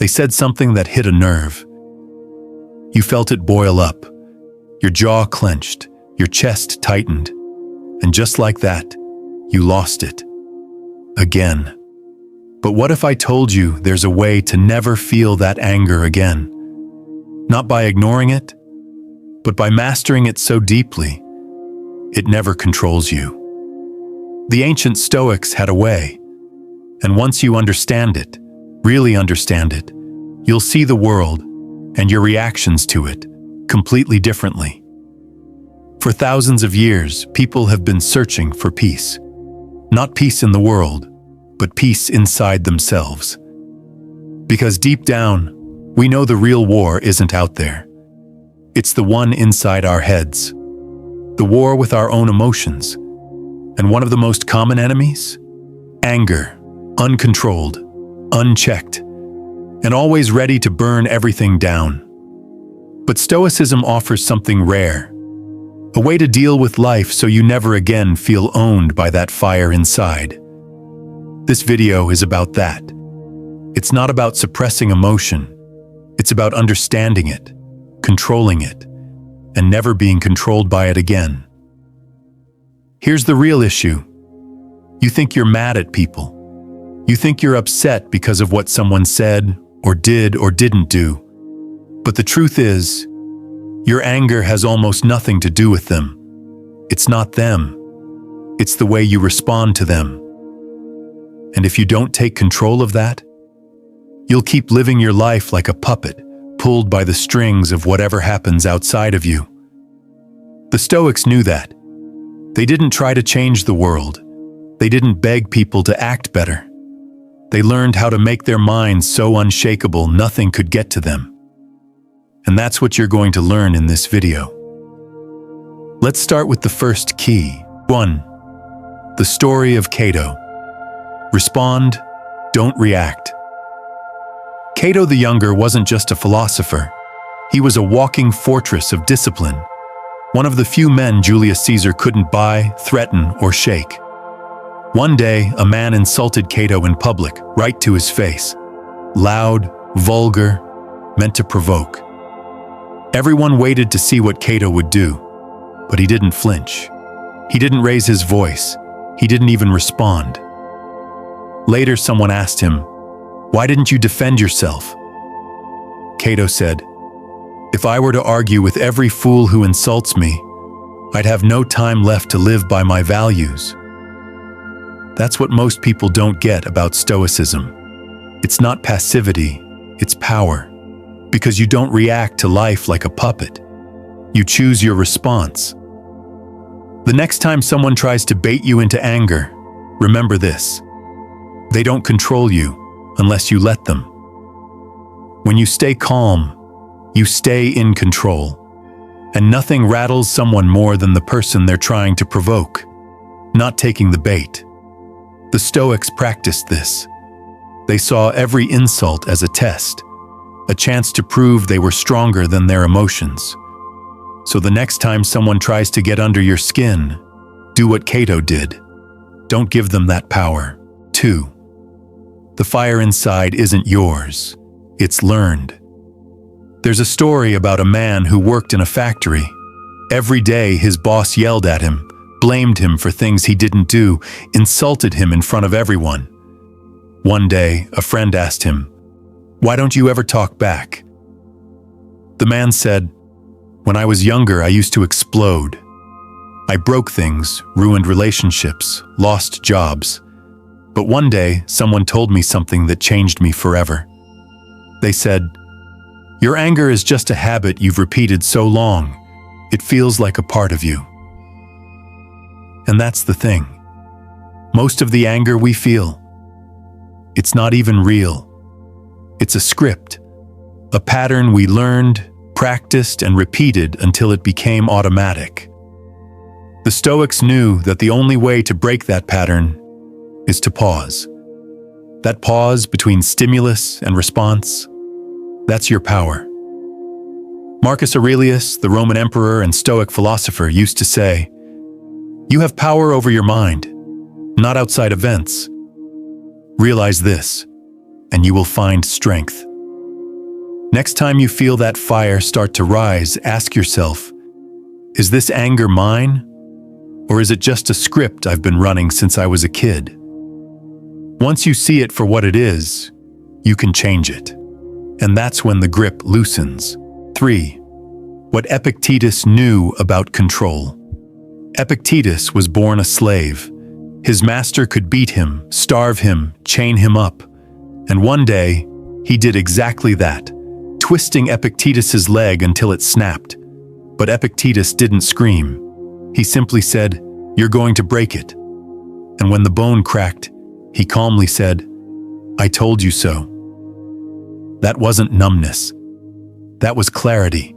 said something that hit a nerve. You felt it boil up. Your jaw clenched, your chest tightened, and just like that, you lost it. Again. But what if I told you there's a way to never feel that anger again? Not by ignoring it, but by mastering it so deeply, it never controls you. The ancient Stoics had a way, and once you understand it, really understand it, you'll see the world and your reactions to it completely differently. For thousands of years, people have been searching for peace. Not peace in the world, but peace inside themselves. Because deep down, we know the real war isn't out there. It's the one inside our heads. The war with our own emotions. And one of the most common enemies? Anger, uncontrolled, unchecked, and always ready to burn everything down. But Stoicism offers something rare, a way to deal with life so you never again feel owned by that fire inside. This video is about that. It's not about suppressing emotion. It's about understanding it, controlling it, and never being controlled by it again. Here's the real issue. You think you're mad at people. You think you're upset because of what someone said, or did, or didn't do. But the truth is, your anger has almost nothing to do with them. It's not them. It's the way you respond to them. And if you don't take control of that, you'll keep living your life like a puppet, pulled by the strings of whatever happens outside of you. The Stoics knew that. They didn't try to change the world. They didn't beg people to act better. They learned how to make their minds so unshakable nothing could get to them. And that's what you're going to learn in this video. Let's start with the first key. 1. The story of Cato. Respond, don't react. Cato the Younger wasn't just a philosopher. He was a walking fortress of discipline. One of the few men Julius Caesar couldn't buy, threaten, or shake. One day, a man insulted Cato in public, right to his face. Loud, vulgar, meant to provoke. Everyone waited to see what Cato would do, but he didn't flinch. He didn't raise his voice. He didn't even respond. Later, someone asked him, "Why didn't you defend yourself?" Cato said, "If I were to argue with every fool who insults me, I'd have no time left to live by my values." That's what most people don't get about Stoicism. It's not passivity, it's power. Because you don't react to life like a puppet. You choose your response. The next time someone tries to bait you into anger, remember this. They don't control you unless you let them. When you stay calm, you stay in control. And nothing rattles someone more than the person they're trying to provoke, not taking the bait. The Stoics practiced this. They saw every insult as a test, a chance to prove they were stronger than their emotions. So the next time someone tries to get under your skin, do what Cato did. Don't give them that power. 2. The fire inside isn't yours. It's learned. There's a story about a man who worked in a factory. Every day his boss yelled at him, blamed him for things he didn't do, insulted him in front of everyone. One day, a friend asked him, "Why don't you ever talk back?" The man said, "When I was younger, I used to explode. I broke things, ruined relationships, lost jobs. But one day, someone told me something that changed me forever. They said, 'Your anger is just a habit you've repeated so long. It feels like a part of you.'" And that's the thing. Most of the anger we feel, it's not even real. It's a script, a pattern we learned, practiced, and repeated until it became automatic. The Stoics knew that the only way to break that pattern is to pause. That pause between stimulus and response, that's your power. Marcus Aurelius, the Roman emperor and Stoic philosopher, used to say, "You have power over your mind, not outside events. Realize this, and you will find strength." Next time you feel that fire start to rise, ask yourself, is this anger mine? Or is it just a script I've been running since I was a kid? Once you see it for what it is, you can change it. And that's when the grip loosens. 3. What Epictetus knew about control. Epictetus was born a slave. His master could beat him, starve him, chain him up. And one day, he did exactly that, twisting Epictetus's leg until it snapped. But Epictetus didn't scream. He simply said, "You're going to break it." And when the bone cracked, he calmly said, "I told you so." That wasn't numbness. That was clarity.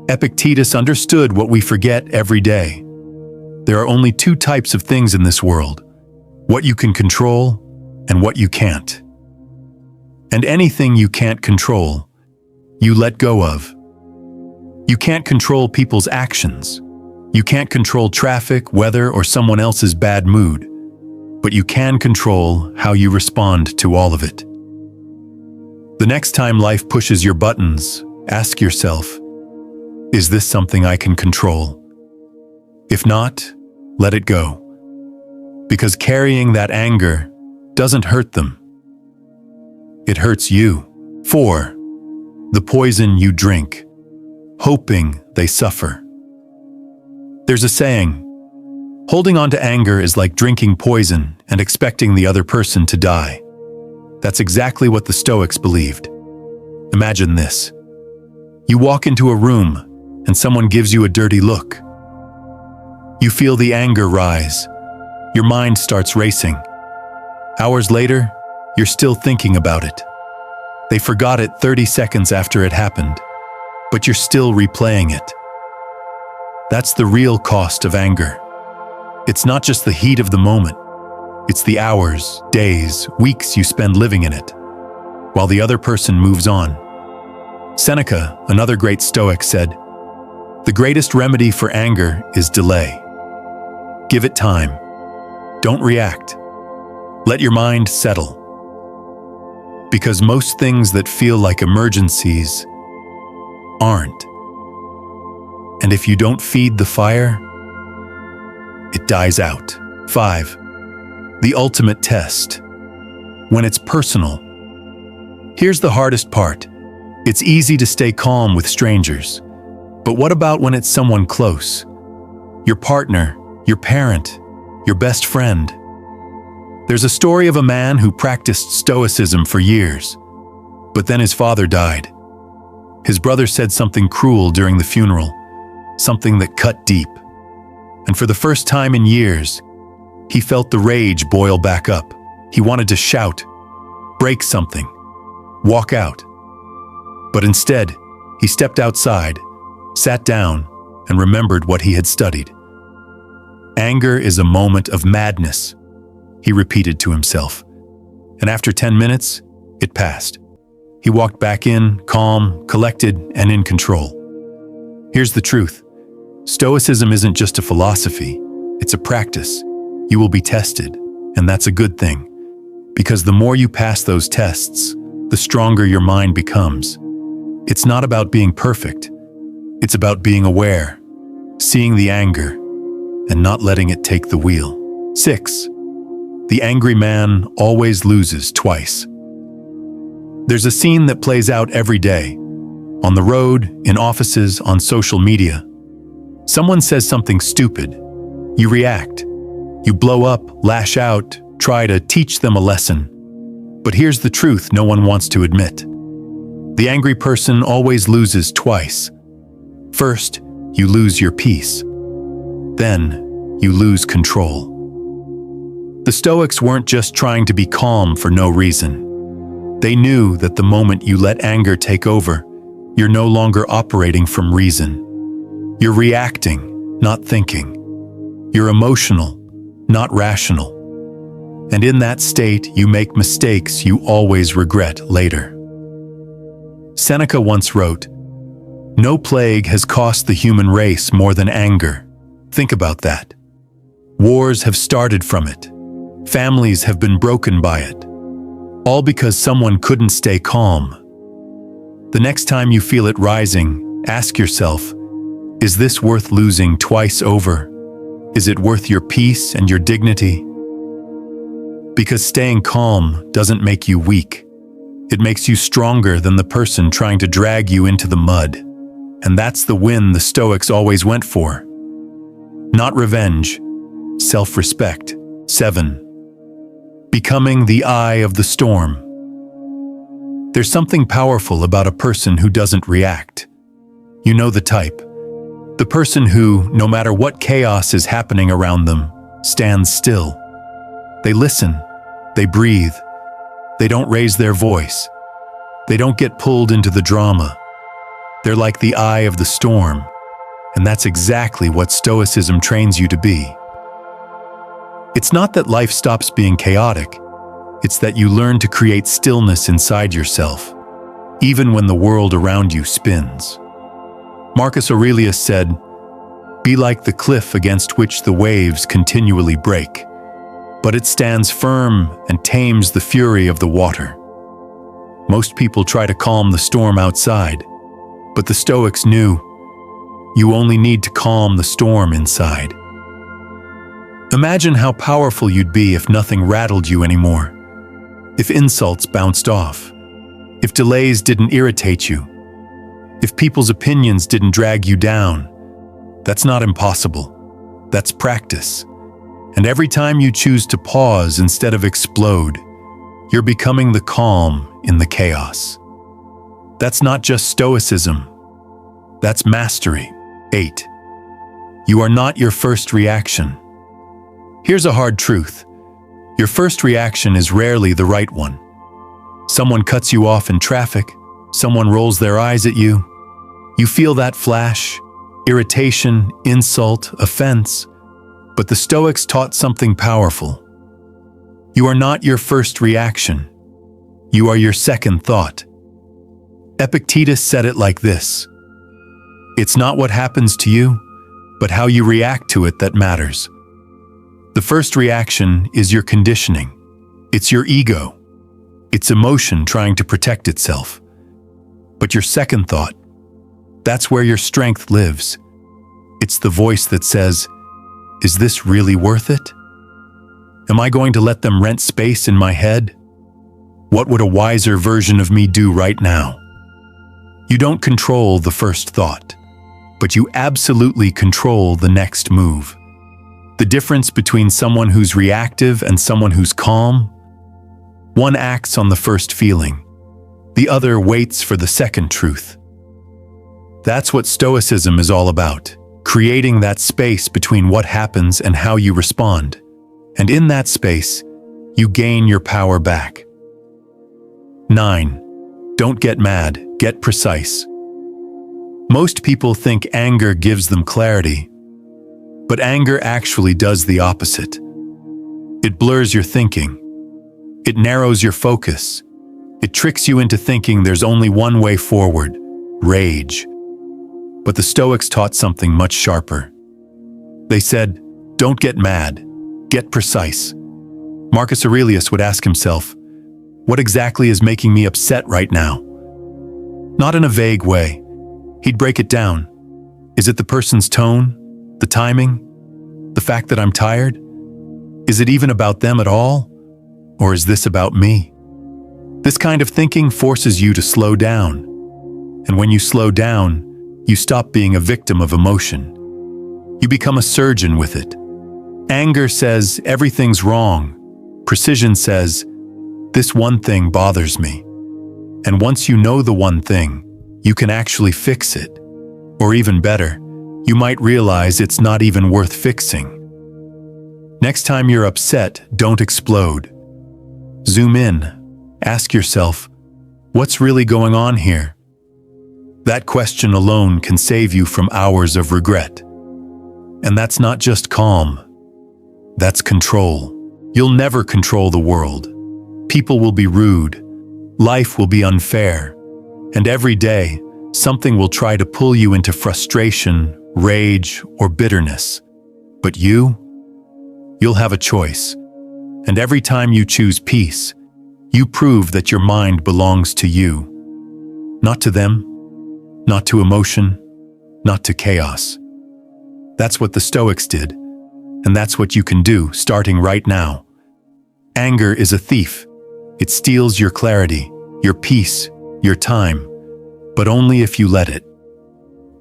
Epictetus understood what we forget every day. There are only two types of things in this world: what you can control and what you can't. And anything you can't control, you let go of. You can't control people's actions. You can't control traffic, weather, or someone else's bad mood. But you can control how you respond to all of it. The next time life pushes your buttons, ask yourself, is this something I can control? If not, let it go. Because carrying that anger doesn't hurt them. It hurts you. 4. The poison you drink, hoping they suffer. There's a saying, holding on to anger is like drinking poison and expecting the other person to die. That's exactly what the Stoics believed. Imagine this. You walk into a room and someone gives you a dirty look. You feel the anger rise. Your mind starts racing. Hours later, you're still thinking about it. They forgot it 30 seconds after it happened, but you're still replaying it. That's the real cost of anger. It's not just the heat of the moment. It's the hours, days, weeks you spend living in it, while the other person moves on. Seneca, another great Stoic, said, "The greatest remedy for anger is delay. Give it time. Don't react. Let your mind settle. Because most things that feel like emergencies aren't. And if you don't feed the fire, it dies out." 5. The ultimate test. When it's personal. Here's the hardest part. It's easy to stay calm with strangers. But what about when it's someone close? Your partner, your parent, your best friend. There's a story of a man who practiced Stoicism for years, but then his father died. His brother said something cruel during the funeral, something that cut deep. And for the first time in years, he felt the rage boil back up. He wanted to shout, break something, walk out. But instead, he stepped outside, sat down, and remembered what he had studied. Anger is a moment of madness, he repeated to himself. And after 10 minutes, it passed. He walked back in, calm, collected, and in control. Here's the truth. Stoicism isn't just a philosophy, it's a practice. You will be tested, and that's a good thing. Because the more you pass those tests, the stronger your mind becomes. It's not about being perfect. It's about being aware, seeing the anger, and not letting it take the wheel. 6. The angry man always loses twice. There's a scene that plays out every day. On the road, in offices, on social media. Someone says something stupid. You react. You blow up, lash out, try to teach them a lesson. But here's the truth no one wants to admit. The angry person always loses twice. First, you lose your peace. Then, you lose control. The Stoics weren't just trying to be calm for no reason. They knew that the moment you let anger take over, you're no longer operating from reason. You're reacting, not thinking. You're emotional, not rational. And in that state, you make mistakes you always regret later. Seneca once wrote, "No plague has cost the human race more than anger." Think about that. Wars have started from it. Families have been broken by it. All because someone couldn't stay calm. The next time you feel it rising, ask yourself, is this worth losing twice over? Is it worth your peace and your dignity? Because staying calm doesn't make you weak. It makes you stronger than the person trying to drag you into the mud. And that's the win the Stoics always went for. Not revenge, self-respect. 7. Becoming the eye of the storm. There's something powerful about a person who doesn't react. You know the type. The person who, no matter what chaos is happening around them, stands still. They listen. They breathe. They don't raise their voice. They don't get pulled into the drama. They're like the eye of the storm, and that's exactly what Stoicism trains you to be. It's not that life stops being chaotic. It's that you learn to create stillness inside yourself, even when the world around you spins. Marcus Aurelius said, "Be like the cliff against which the waves continually break, but it stands firm and tames the fury of the water." Most people try to calm the storm outside, but the Stoics knew you only need to calm the storm inside. Imagine how powerful you'd be if nothing rattled you anymore, if insults bounced off, if delays didn't irritate you, if people's opinions didn't drag you down. That's not impossible. That's practice. And every time you choose to pause instead of explode, you're becoming the calm in the chaos. That's not just Stoicism. That's mastery. 8. You are not your first reaction. Here's a hard truth. Your first reaction is rarely the right one. Someone cuts you off in traffic. Someone rolls their eyes at you. You feel that flash, irritation, insult, offense. But the Stoics taught something powerful. You are not your first reaction. You are your second thought. Epictetus said it like this: "It's not what happens to you, but how you react to it that matters." The first reaction is your conditioning. It's your ego. It's emotion trying to protect itself. But your second thought, that's where your strength lives. It's the voice that says, "Is this really worth it? Am I going to let them rent space in my head? What would a wiser version of me do right now?" You don't control the first thought, but you absolutely control the next move. The difference between someone who's reactive and someone who's calm: one acts on the first feeling, the other waits for the second truth. That's what Stoicism is all about, creating that space between what happens and how you respond. And in that space, you gain your power back. 9. Don't get mad, get precise. Most people think anger gives them clarity, but anger actually does the opposite. It blurs your thinking. It narrows your focus. It tricks you into thinking there's only one way forward: rage. But the Stoics taught something much sharper. They said, don't get mad, get precise. Marcus Aurelius would ask himself, what exactly is making me upset right now? Not in a vague way. He'd break it down. Is it the person's tone? The timing? The fact that I'm tired? Is it even about them at all? Or is this about me? This kind of thinking forces you to slow down. And when you slow down, you stop being a victim of emotion. You become a surgeon with it. Anger says everything's wrong. Precision says, this one thing bothers me. And once you know the one thing, you can actually fix it. Or even better, you might realize it's not even worth fixing. Next time you're upset, don't explode. Zoom in. Ask yourself, what's really going on here? That question alone can save you from hours of regret. And that's not just calm. That's control. You'll never control the world. People will be rude. Life will be unfair. And every day, something will try to pull you into frustration, rage, or bitterness. But you'll have a choice. And every time you choose peace, you prove that your mind belongs to you. Not to them, not to emotion, not to chaos. That's what the Stoics did, and that's what you can do starting right now. Anger is a thief. It steals your clarity, your peace, your time, but only if you let it.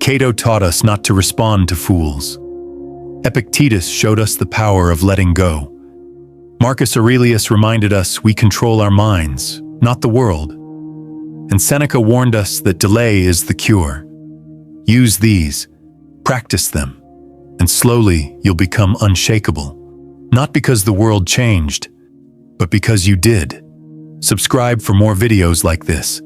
Cato taught us not to respond to fools. Epictetus showed us the power of letting go. Marcus Aurelius reminded us we control our minds, not the world. And Seneca warned us that delay is the cure. Use these, practice them, and slowly you'll become unshakable. Not because the world changed, but because you did. Subscribe for more videos like this.